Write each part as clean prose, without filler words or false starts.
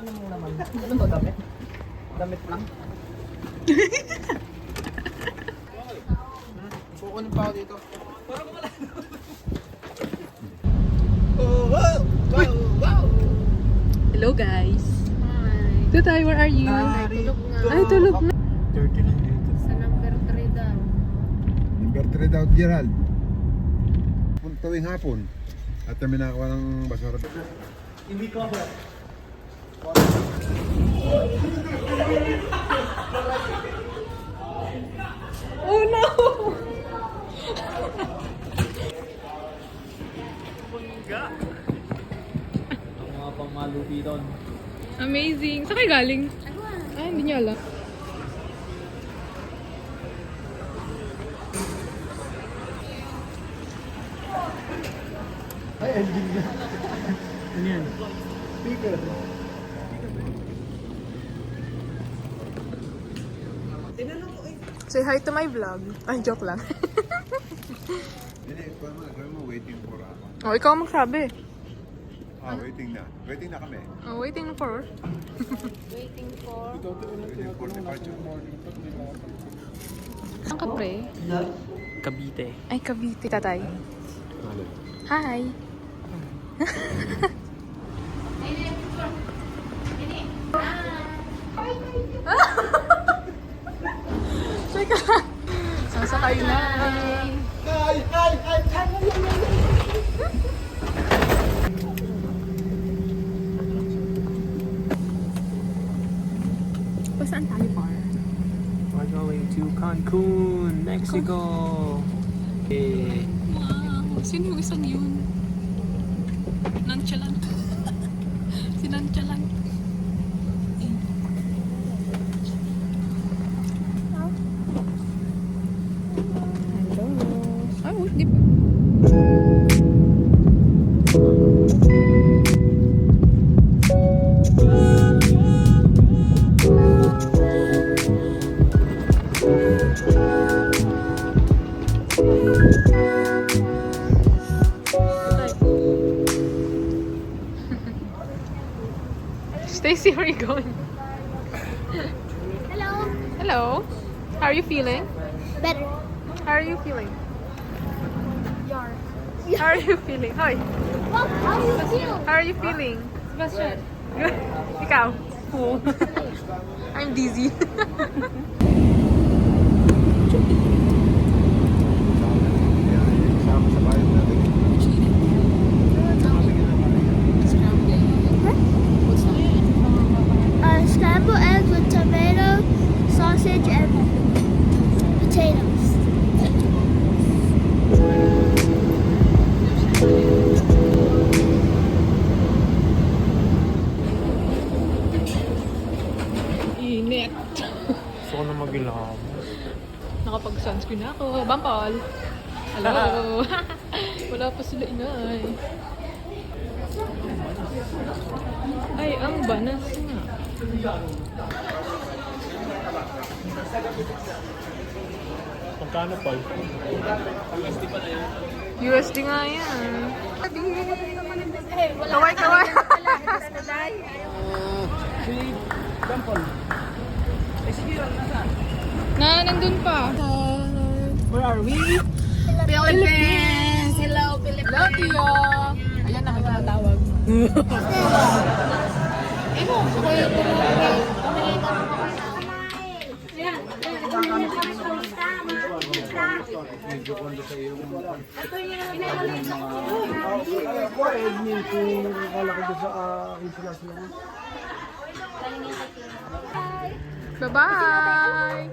ano mo naman? Ano to, damit? Damit lang? Kukunin pa ako dito. Parang wala. Oh, wow! Wow! Wow! Hello guys. Hi. Tutay, where are you? Tulog nga. Ay, tulog na. 30 lang dito. Sa number 3 daw. Number 3 daw, Gerald. Tuwing hapon. At kami nakakuha ng basura. Hindi ko ako. Oh no! Ang mga pamalupi doon. Amazing. Saan kayo galing? Ay, hindi niyo alam. Ay, ending na. Ano yan? Speaker. Say hi to my vlog. Ay, joke lang. Hindi, kaya mo waiting for ako. Oh, ikaw ang magsabi. Waiting na. Waiting na kami. Oh, waiting for. Waiting for... Waiting for departure. Saan ka, pre? Cavite. Ay, Cavite. Tatay. Hi. Teka. Sasakay na. Ay! Ay! Ay! Saan tayo, par? We're going to Cancun, Mexico. Eh, Wow. Sino yung isang yun? Nonchalant. Si Nonchalant. Hello. Ay, di pa. Stacy, where are you going? Hello. Hello. How are you feeling? Better. How are you feeling? Yar. How are you feeling? Hi. Well, how do you feel? How are you feeling? Sebastian. Good. Ikaw? Cool. I'm dizzy. Sama sa bayan natin. Scrambled eggs with tomato, sausage, and potatoes. Init. gusto ko na mag-ilham. Nakapag-sunscreen na ako. Bampal. Hello. Wala pa sila inay. Ay, ang banas nga. Magkano, Paul? USD nga yan. Kaway, kaway. Si Dampol. Eh, sige lang, nasaan? Nandun pa. Where are we? Philippines! Hello, Philippines! Hello, Tio! Ayan na, may tumatawag. Emo, ako yung tumawag. Medyo kondo sa iyo. Bye-bye!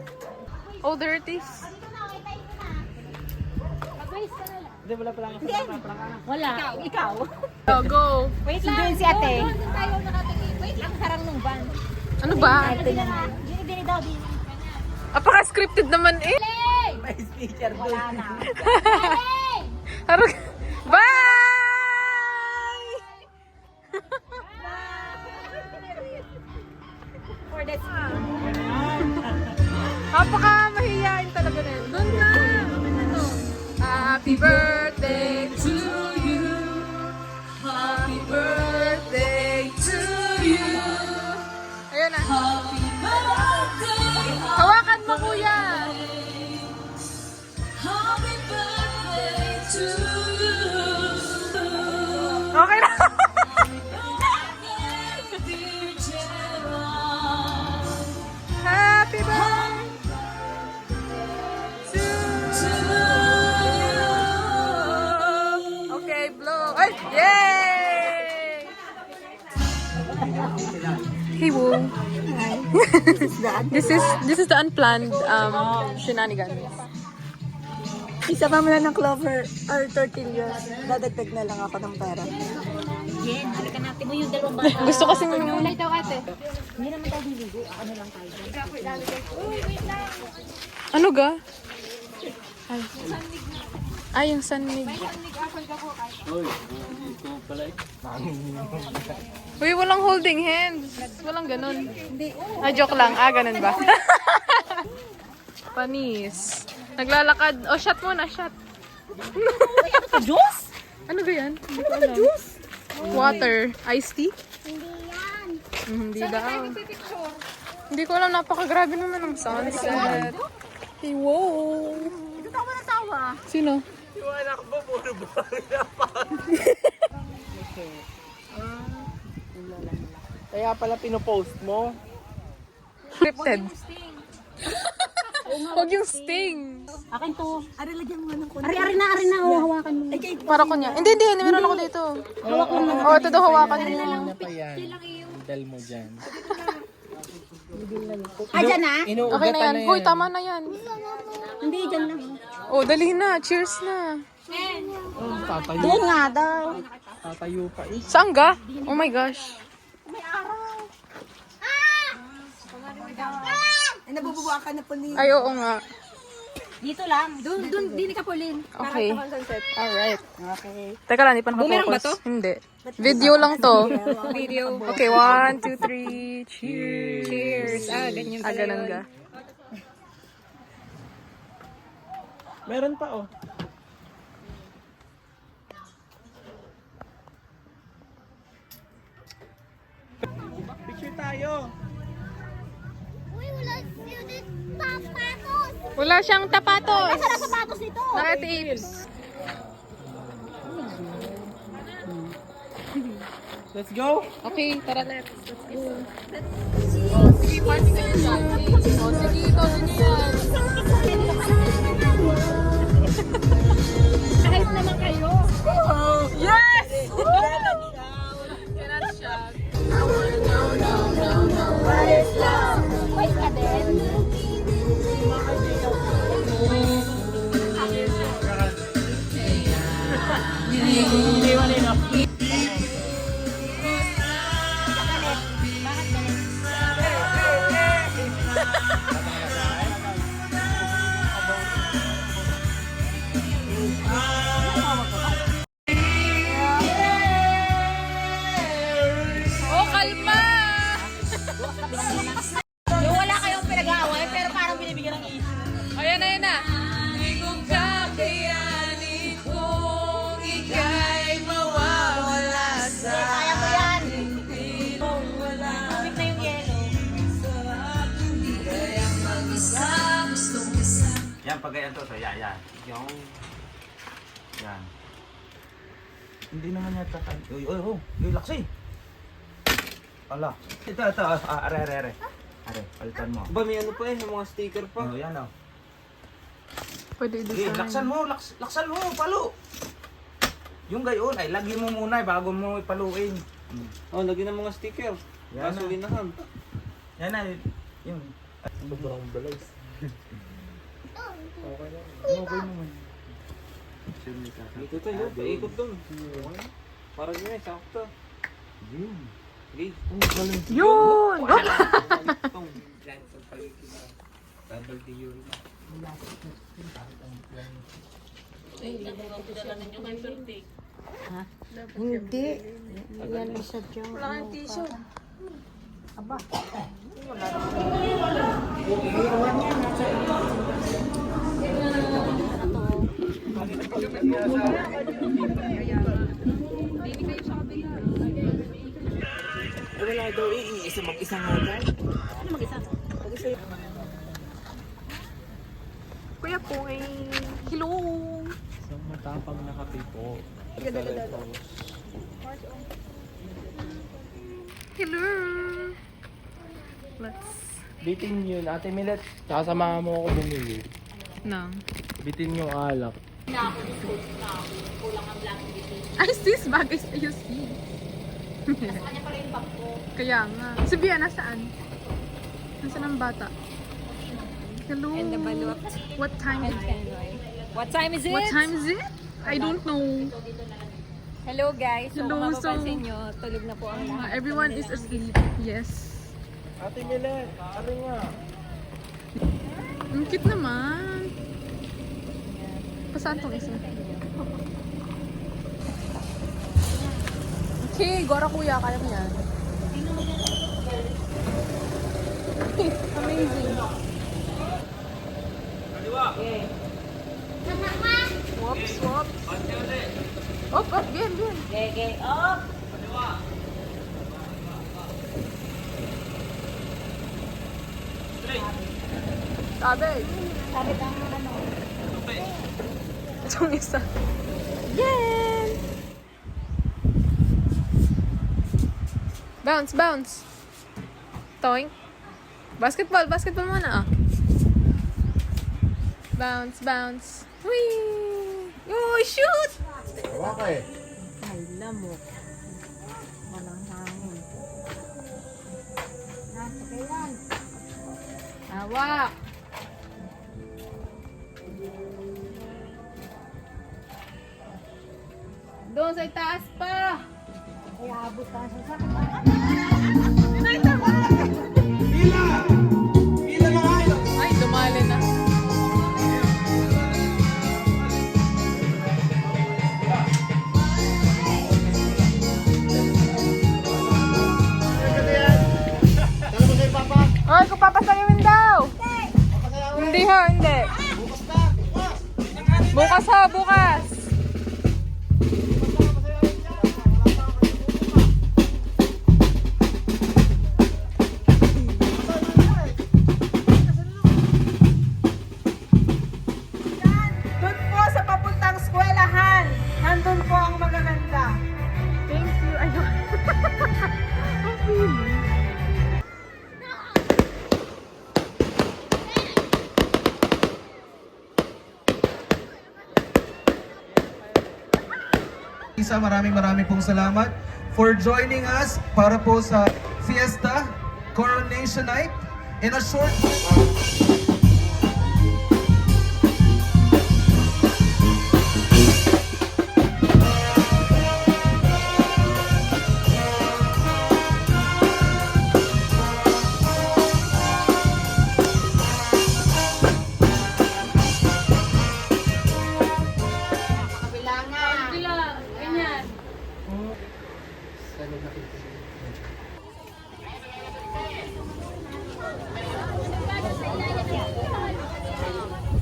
Oh, there it is. Hindi, wala pala nga sa Wala. Ikaw. Go, go! Wait lang. Doon si ate. Doon tayo nakatingin. Wait lang. Harang nung van. Ano ba? Dini daw. Apaka-scripted naman eh. may speaker doon. Wala na. Harap- Bye! For this. Apaka-mahihain talaga na yun. Doon na! Happy birthday to you. Happy birthday to you. Hey, Woo. This is the unplanned shenanigans. Isama mo na ng clover or tortillas. Dadagdag na lang ako ng pera. Jen, halikan natin mo yung dalawang bata. Gusto kasi Kulay daw ate. Hindi naman tayo niligo. Ako na lang tayo. ano ga? Ay, yung sannig. Uy, walang holding hands. Walang ganun. Ah, joke lang. Ah, ganun ba? Panis. Naglalakad. Oh, shot muna, shot. Juice? Ano ba yan? Hindi ko alam. Water. Iced tea? Hindi daw. Hindi ko alam. Napakagrabe naman ng sunset. Hey, wow. Ito ako natawa. Sino? Yung anak mo, puro ba pa? Kaya pala pinopost mo. Scripted. Huwag yung sting. Akin to. Ari, lagyan mo nga ng konti. Ari na. Oh, hawakan mo. Para ko niya. Hindi. Meron ako dito. Oh, ito daw hawakan niya. Ano pa yan? Dal mo dyan. Dyan na? Okay na yan. Hoy, tama na yan. Hindi, dyan lang. Oh, dali na. Cheers na. Tatayo. Doon nga daw. Tatayo pa eh. Saan ga? Oh my gosh. Ay, nabubuwa ka na po ni... Ay, oo nga. Dito lang. Doon, din ka Pauline. Okay. Alright. Okay. Teka lang, di pa nakafocus. Hindi. Video lang to. Video. Okay, 1, 2, 3. Cheers. Cheers. Ah, ganyan pala Ganun yun. ga. Meron pa oh. Picture tayo. Wala siyang tapatos. Sapatos nito. Naka-tapes. Let's go. Okay, tara let's go. Sige, party ka na dyan. Sige, ito yan. Kahit naman kayo. Yes! Cannot shout. Wait ka din. Oh, kalma! Yung wala kayong pinag-aaway, pero parang binibigyan ng issue. Ayan na. Di ko kakayanin kung ika'y mawawala sa Kaya mo yan. Tumit na yung yellow. Yan, pag ganyan to, so yan. Yung... Yan. Hindi naman yata kan. Uy, laksi! Ala. Ito, are. Are, palitan mo. Ba may ano pa eh, yung mga sticker pa. Oh, yan oh. Pwede Sige, laksan mo, palo! Yung gayon, ay lagi mo muna bago mo ipaluin. Oh, lagyan ng mga sticker. Yan Kaso na. linahan. Yan na, yun. Sobrang balas. Okay naman. Ito tayo, paikot dun. Parang yun eh, sakto. Yun. Okay. Yun! Hindi. Yan isa dyan. Wala kang tissue. Wala daw eh, isa mag-isa nga daw. Kuya Poy. Hello! Isang matapang na kape po. Hello! Let's... Bitin yun, Ate Milet. Tsaka samahan mo ako bumili. Nang. Bitin yung alak. Ay, sis, bagay sa'yo, sis. Kanya pala yung bag ko. Kaya nga. Si Bia, nasaan? Nasaan ang bata? Hello. And the balut. What time is it? What time is it? What time is it? I don't know. Hello guys. So, Hello, kung mapapansin nyo, tulog na po ang lahat. Everyone is asleep. Yes. Ate Milet, ano nga? Ang cute naman. Pasaan tong isa? Okay, gora kuya. Kaya mo yan. Amazing. Whoops, whoops. Op, op, game, game. Okay, up! Sabi. Sabi ka ano? Itong isa. Yan! Bounce, bounce. Toing. Basketball, basketball muna ah. Bounce, bounce. Whee! Oh, shoot! Okay. Ay, lamok. Walang hangin. Hawak. Doon sa itaas pa. Kaya abot ka sa Ay, dumali na. Oy, kung papasayawin daw. Hindi ho, hindi. Bukas ho, bukas. Doon po sa papuntang eskwelahan. Nandun po ang magaganda. Thank you. Ayun. Ang feeling. Isa, maraming pong salamat for joining us para po sa Fiesta Coronation Night in a short...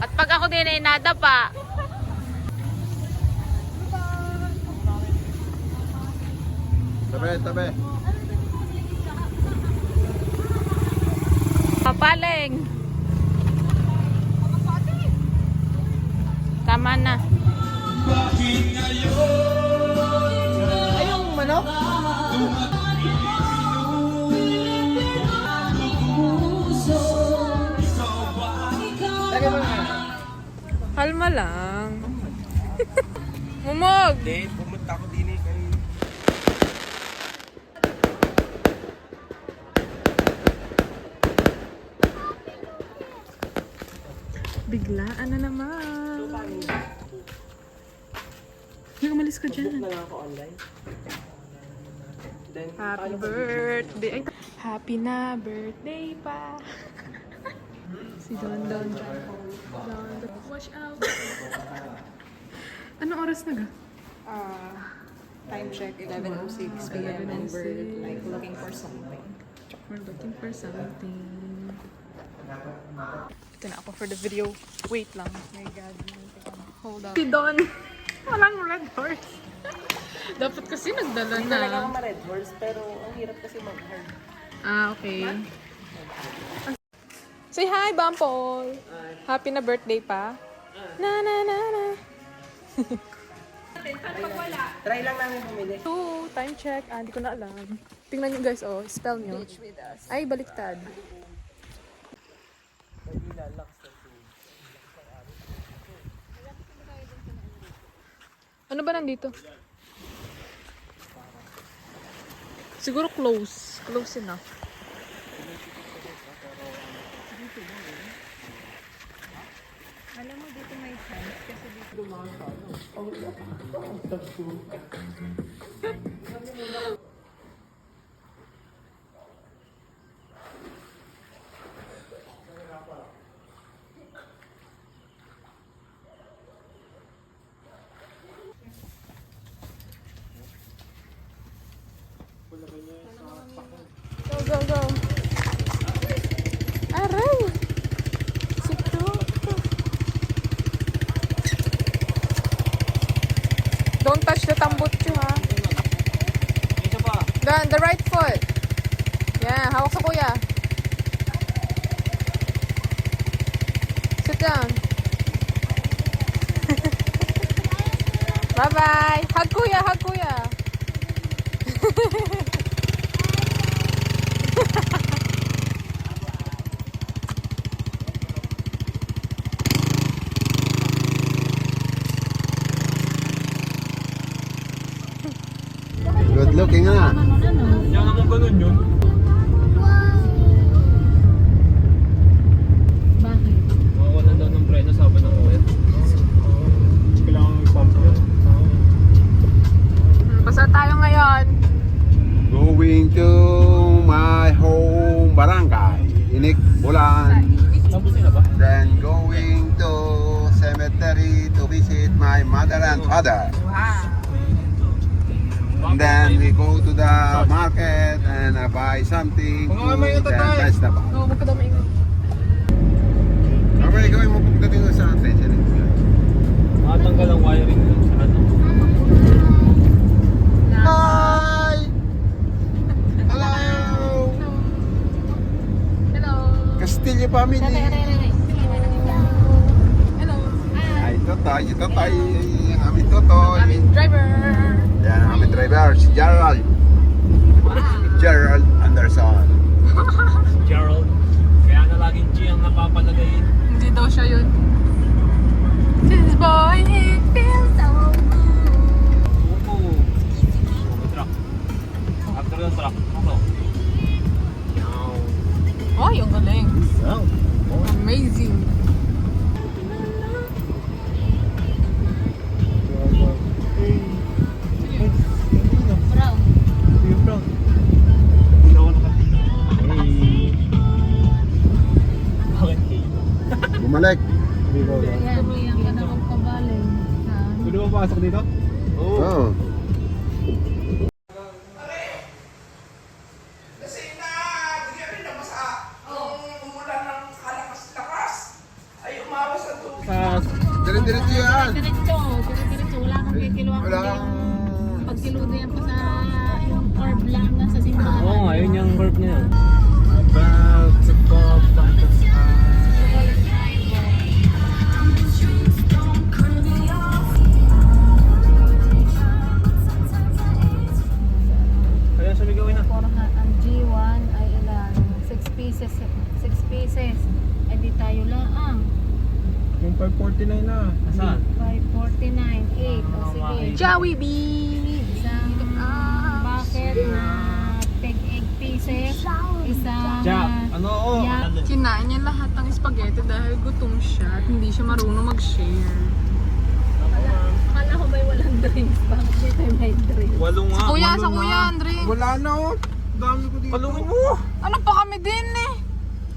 At pag ako din ay nadapa. Tabi, tabi. Papaling. Tama na. Ayong manok? Kalma lang. Mumog. Hindi, pumunta ako din kay... Biglaan na naman. Yung umalis ka dyan. na lang ako online. Then, Happy birthday. Ay, happy na birthday pa. Si Don Don. Watch out. Anong oras na ga? Time check, 11:06 p.m. and we're like looking for something. We're looking for something. Ito na ako for the video. Wait lang. My God. Hold on. Si Don. Walang red horse. Dapat kasi nagdala na. talaga ako ma-red horse, pero ang hirap kasi mag-hard. Ah, okay. Say hi, Bampol. Happy na birthday pa. Na na na na. Try lang namin bumili. Time check. Ah, hindi ko na alam. Tingnan nyo guys, oh. Spell nyo. Ay, baliktad. Ano ba nandito? Siguro close. Close enough. Alam mo, dito may chance kasi dito Go, go, go. Aray! Sikto. Don't touch the tambutso, ha? Isa pa. The right foot. Yeah, hawak sa kuya. Sit down. Bye-bye. Hug kuya, hug kuya. Good looking ah. Yan naman ganun yun. Bakit? Makawalan daw ng preno sabi ng oil. Kailangan mag-pump yun. Basta tayo ngayon. Going to my home barangay, Inik, Bulan. Nabusin na ba? Then going to cemetery to visit my mother and father. And then we go to the market and buy something, food and vegetable. Oo, huwag ka daw maingay. Okay, gawin mo pagdating sa atin. Makatanggal ang wiring dun sa ano. Hi! Hello! Hello. Castillo family! Hello. Ay, Totoy, Totoy, kami Totoy. Aming driver. Yan, kami driver, si Gerald. Gerald Anderson. Gerald. Kaya na laging G ang napapalagay. Hindi daw siya yun. This boy, it feels so good. Opo. Truck. After yung truck. Ano? Oh, yung galing. Amazing. Brown. Yung brown. Hindi ako nakatingin. Hey. Bakit hey? Bumalik. Yan, yan ka na magpabaling. Pwede mo pasok dito? Oo. Oh. Sa... Diretso yan. Diretso, diretso. Wala kang kikiluan. Wala kang... Pagkiludo yan pa sa yung curve lang na sa simbahan. Oo nga, yun yung curve niya. About to pop on the Kaya sumigawin na. Ang G1 ay ilan? 6 pieces. 6 pieces. Eh di tayo laang. Yung 549 na. Saan? 549, 8. O sige. Jollibee. Isang bucket na peg egg pieces. Isang Jack, ano oo? Yeah. Kinain niya lahat ng spaghetti dahil gutom siya at hindi siya marunong mag-share. Akala ko may walang drinks. Bakit dito may drinks? Walo nga. Kuya, sa kuya, Andre. Wala na oh. Dami ko dito. Palungin mo. Ano pa kami din eh?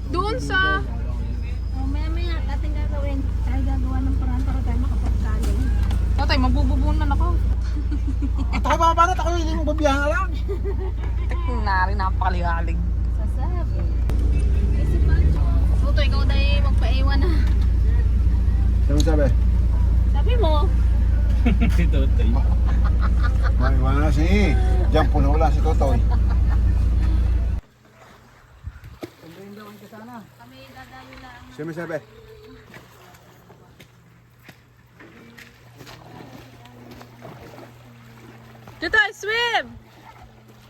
Doon sa... Oh, maya ating gagawin. Tayo gagawa ng paraan para tayo makapagkaling. Tatay, mabububunan ako. At ako ba paano? Ako hindi mo babiyahan na lang. Nari, napakaligalig. Sasab. Tuto, ikaw dahil magpaiwan na. Saan sabi? Sabi mo, Si Totoy. Ay, wala na si. Diyan po na wala si Totoy. kami gagayo lang. Sino sabi? Tutay, swim!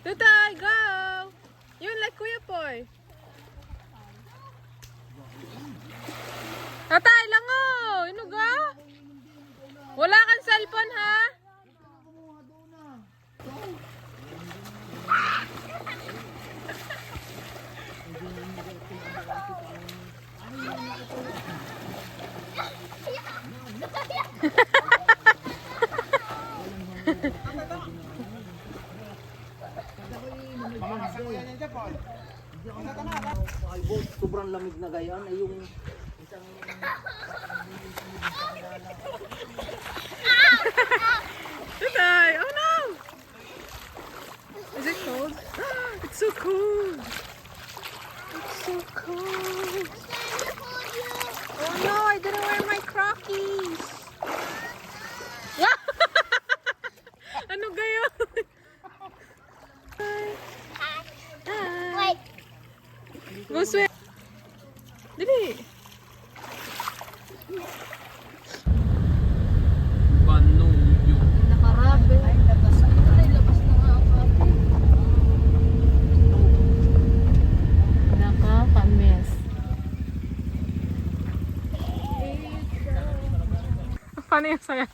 Tutay, go! Yun, like Kuya Poy. Tatay, lango! Inuga? Wala kang cellphone, ha? Sobrang lamig na gayan ay yung isang Tay! Oh no! Is it cold? It's so cold! It's so cold! Oh no! I didn't wear my Crockies! Ano gayon? Hi! Go swim! Dili! Nakarabe. Ay, labas. Ay, labas na nga ako. Nakakamiss. Paano yung saya?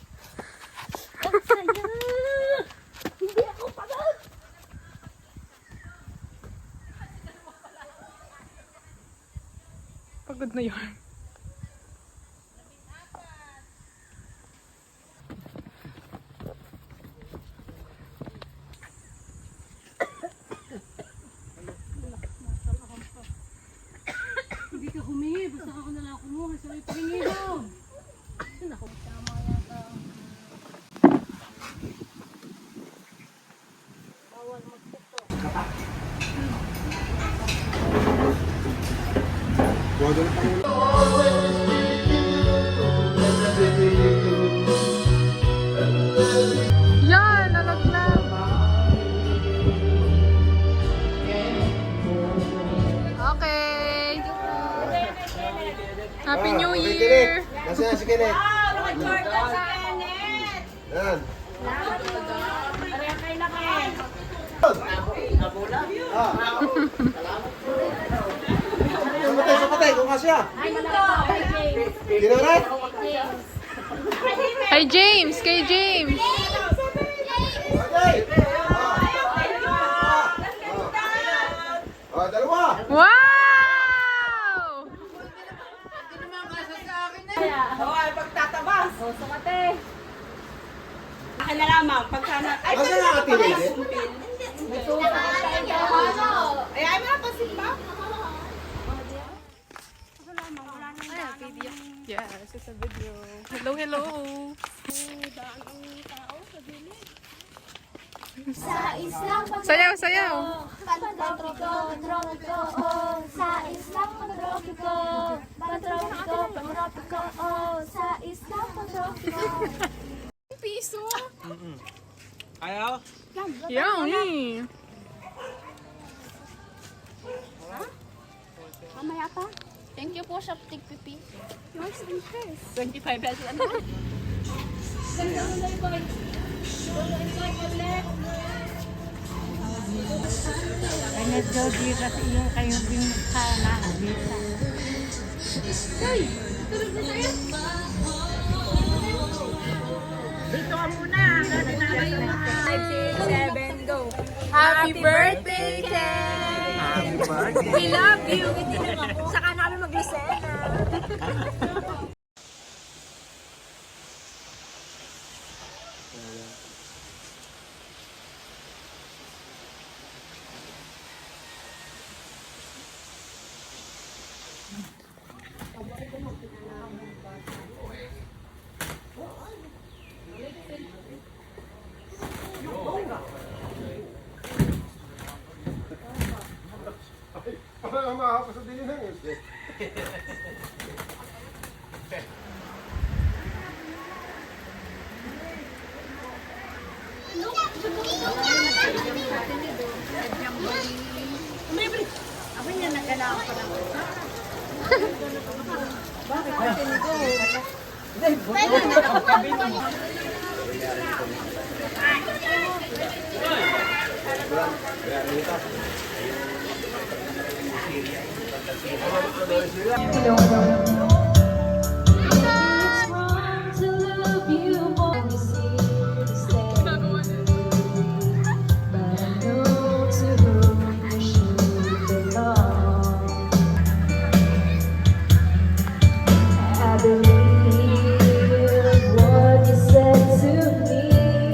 Pagod na yun. Hindi ka humingi. Basta ako na lang kumuha. Sorry, pahingi mo. Buwado na Pangulo. Yan! Nalaglag! Okay! Happy New Year! Nasa yan si Kenneth? Yan. Sapatay, kung kasya. Dinarat? Kay James! Kay James! Okay. Dalawa. Wow! Pagtatabas. O, sumate. Akin na lamang. Pagka na... Ay, Asa nga ka tinigit? Ay, ay, mga pasin ba? Yes, it's a video. Hello, hello! Sa islang Sayaw, sayaw! pantropiko, tropiko, oh. Sa islang pantropiko, pantropiko, pantropiko, oh. Sa islang pantropiko. Piso! Ayaw? Yummy! Mamaya pa. Thank you po, Shoptig Pipi. Yours in first. 25 pesos. Ano? Ay, nag-dodi kasi yung kayong bimukha na abita. Happy birthday, Ken! Happy birthday! We love you! Saka namin mag-Lucena. Parang mahapos sa dilinang yun.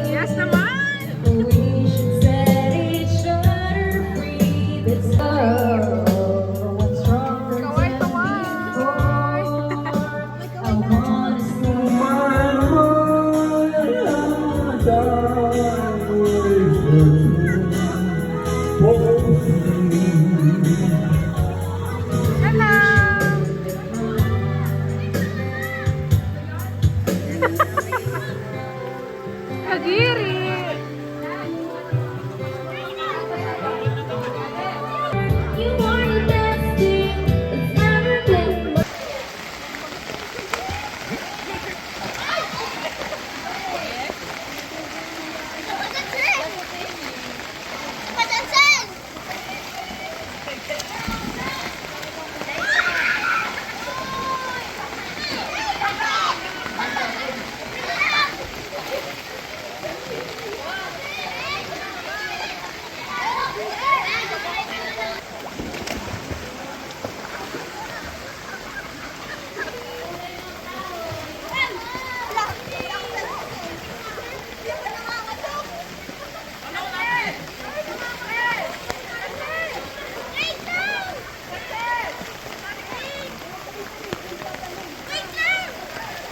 Yes naman! We should set each other free. That's all. Kaway, kaway! Kadiri!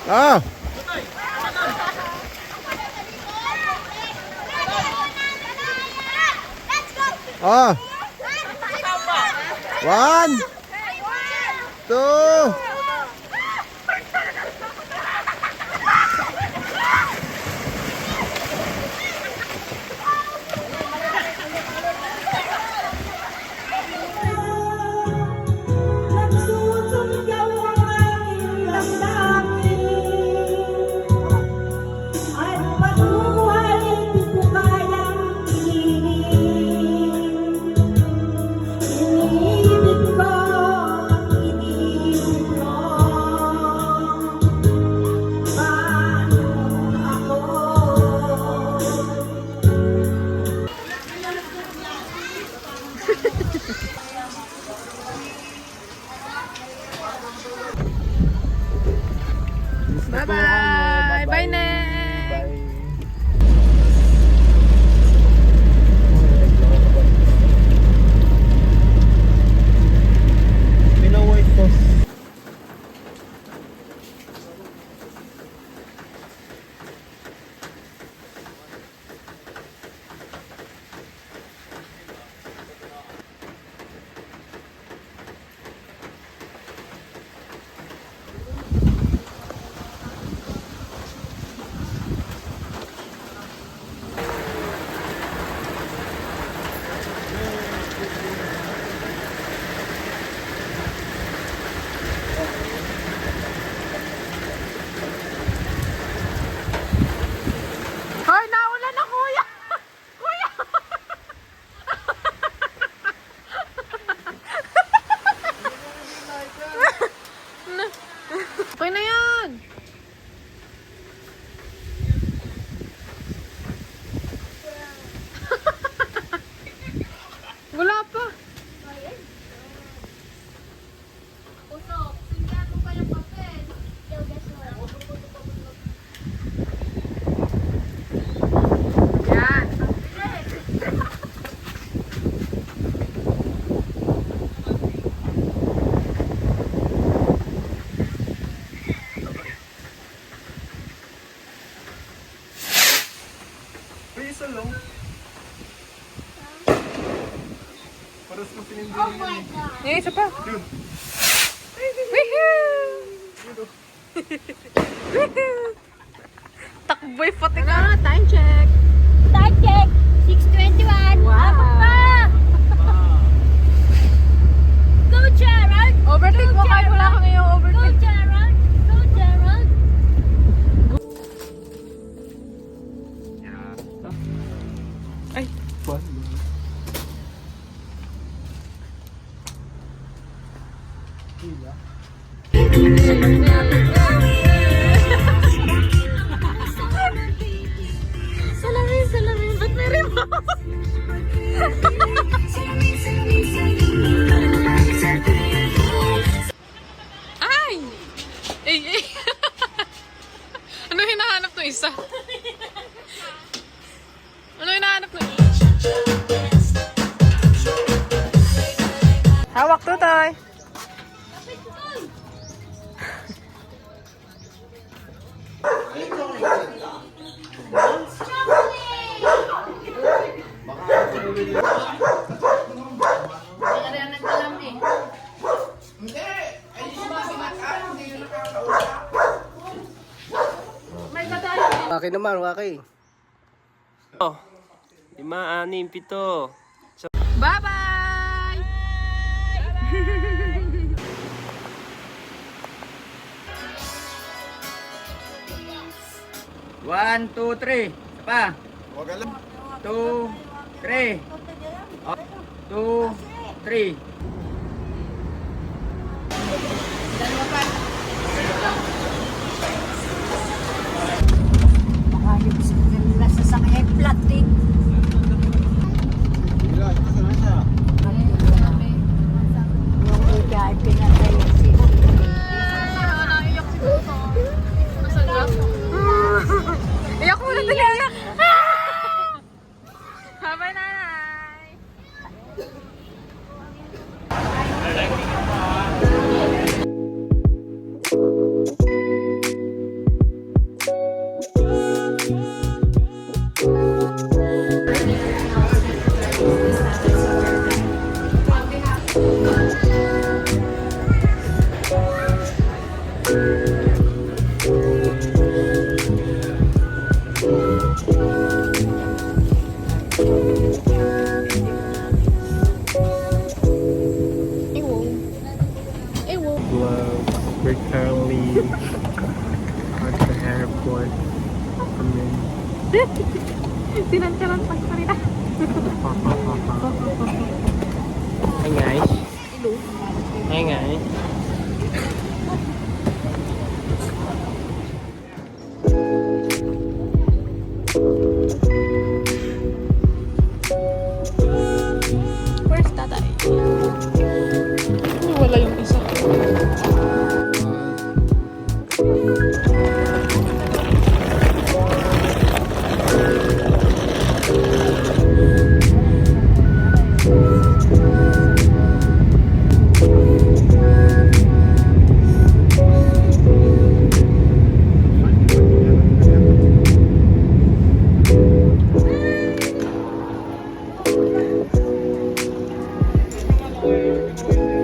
Ah! Ah! 1, 2. Bye-bye! Bye, Neng! Pinawait ko. Hoy, naulan na, kuya! Kuya! Okay na yan! Wala pa! Yan! May isa lang. Paras mo sinindi. Yung isa pa. Yun. Woohoo! Takboy pati ka. Time check. Time check. 6:21. Wow. Abot pa. Go, Gerald. Overtake mo kahit wala ka ngayong Go, overtake. Gerald. Go, Gerald. Ay. Salamin, salamin. Ba't may remote? Ay! Ay, ay. Ano hinahanap ng isa? Ano hinahanap ng isa? Hawak to, Tay. Waki naman, waki. 5, 6, 7. Bye-bye! One, two, three. Isa pa. Huwag alam. 2, 3. 2, 3. Makayog sa kanila sa sangay plastic. Bila, saan siya? Yung ika ay pinatay si Naiyak si Tuto. Masarap. Iyak mo na talaga. Bye-bye, nanay. We're currently at the airport. Sinantalantas pa rin. Hey guys. Hey guys. Where's tatay? Wala yung isa. Thank you.